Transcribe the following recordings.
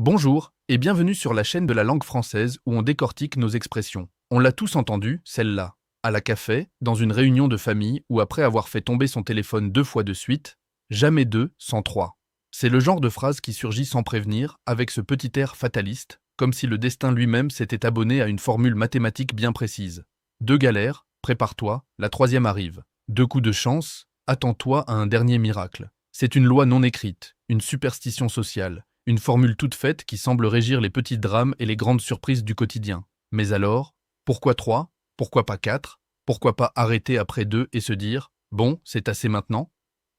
Bonjour et bienvenue sur la chaîne de la langue française où on décortique nos expressions. On l'a tous entendue, celle-là. À la café, dans une réunion de famille ou après avoir fait tomber son téléphone 2 fois de suite, jamais 2 sans 3. C'est le genre de phrase qui surgit sans prévenir, avec ce petit air fataliste, comme si le destin lui-même s'était abonné à une formule mathématique bien précise. 2 galères, prépare-toi, la troisième arrive. 2 coups de chance, attends-toi à un dernier miracle. C'est une loi non écrite, une superstition sociale. Une formule toute faite qui semble régir les petits drames et les grandes surprises du quotidien. Mais alors, pourquoi 3? Pourquoi pas 4? Pourquoi pas arrêter après 2 et se dire « Bon, c'est assez maintenant ?»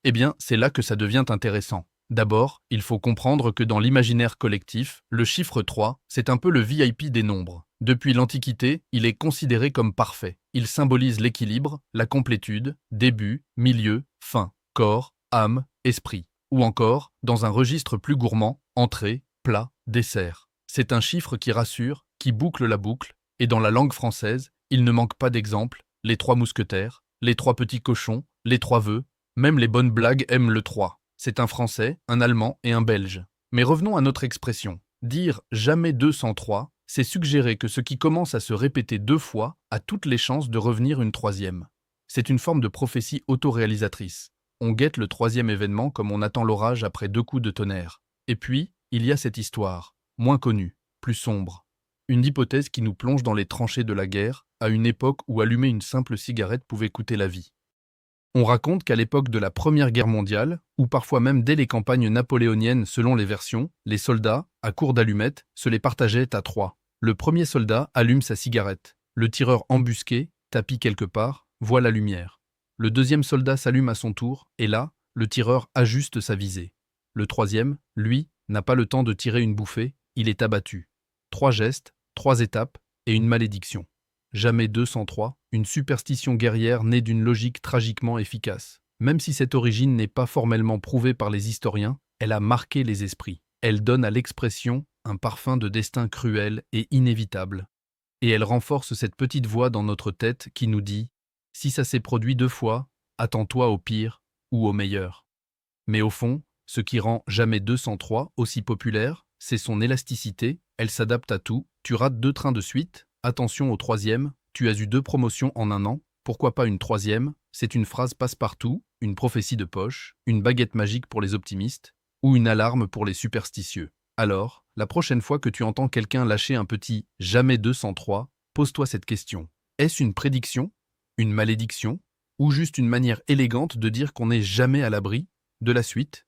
Eh bien, c'est là que ça devient intéressant. D'abord, il faut comprendre que dans l'imaginaire collectif, le chiffre 3, c'est un peu le VIP des nombres. Depuis l'Antiquité, il est considéré comme parfait. Il symbolise l'équilibre, la complétude, début, milieu, fin, corps, âme, esprit. Ou encore, dans un registre plus gourmand, entrée, plat, dessert. C'est un chiffre qui rassure, qui boucle la boucle, et dans la langue française, il ne manque pas d'exemples, les 3 mousquetaires, les 3 petits cochons, les 3 vœux, même les bonnes blagues aiment le 3. C'est un Français, un Allemand et un Belge. Mais revenons à notre expression. Dire « jamais 2 sans 3 », c'est suggérer que ce qui commence à se répéter 2 fois a toutes les chances de revenir une troisième. C'est une forme de prophétie autoréalisatrice. On guette le troisième événement comme on attend l'orage après 2 coups de tonnerre. Et puis, il y a cette histoire, moins connue, plus sombre. Une hypothèse qui nous plonge dans les tranchées de la guerre, à une époque où allumer une simple cigarette pouvait coûter la vie. On raconte qu'à l'époque de la Première Guerre mondiale, ou parfois même dès les campagnes napoléoniennes selon les versions, les soldats, à court d'allumettes, se les partageaient à 3. Le premier soldat allume sa cigarette. Le tireur embusqué, tapis quelque part, voit la lumière. Le deuxième soldat s'allume à son tour, et là, le tireur ajuste sa visée. Le troisième, lui, n'a pas le temps de tirer une bouffée, il est abattu. 3 gestes, 3 étapes, et une malédiction. Jamais 2 sans 3, une superstition guerrière née d'une logique tragiquement efficace. Même si cette origine n'est pas formellement prouvée par les historiens, elle a marqué les esprits. Elle donne à l'expression un parfum de destin cruel et inévitable. Et elle renforce cette petite voix dans notre tête qui nous dit « Si ça s'est produit 2 fois, attends-toi au pire ou au meilleur ». Mais au fond, ce qui rend jamais 203 aussi populaire, c'est son élasticité, elle s'adapte à tout. Tu rates 2 trains de suite, attention au troisième, tu as eu 2 promotions en un an, pourquoi pas une troisième? C'est une phrase passe-partout, une prophétie de poche, une baguette magique pour les optimistes, ou une alarme pour les superstitieux. Alors, la prochaine fois que tu entends quelqu'un lâcher un petit « jamais 203 », pose-toi cette question. Est-ce une prédiction? Une malédiction? Ou juste une manière élégante de dire qu'on n'est jamais à l'abri de la suite?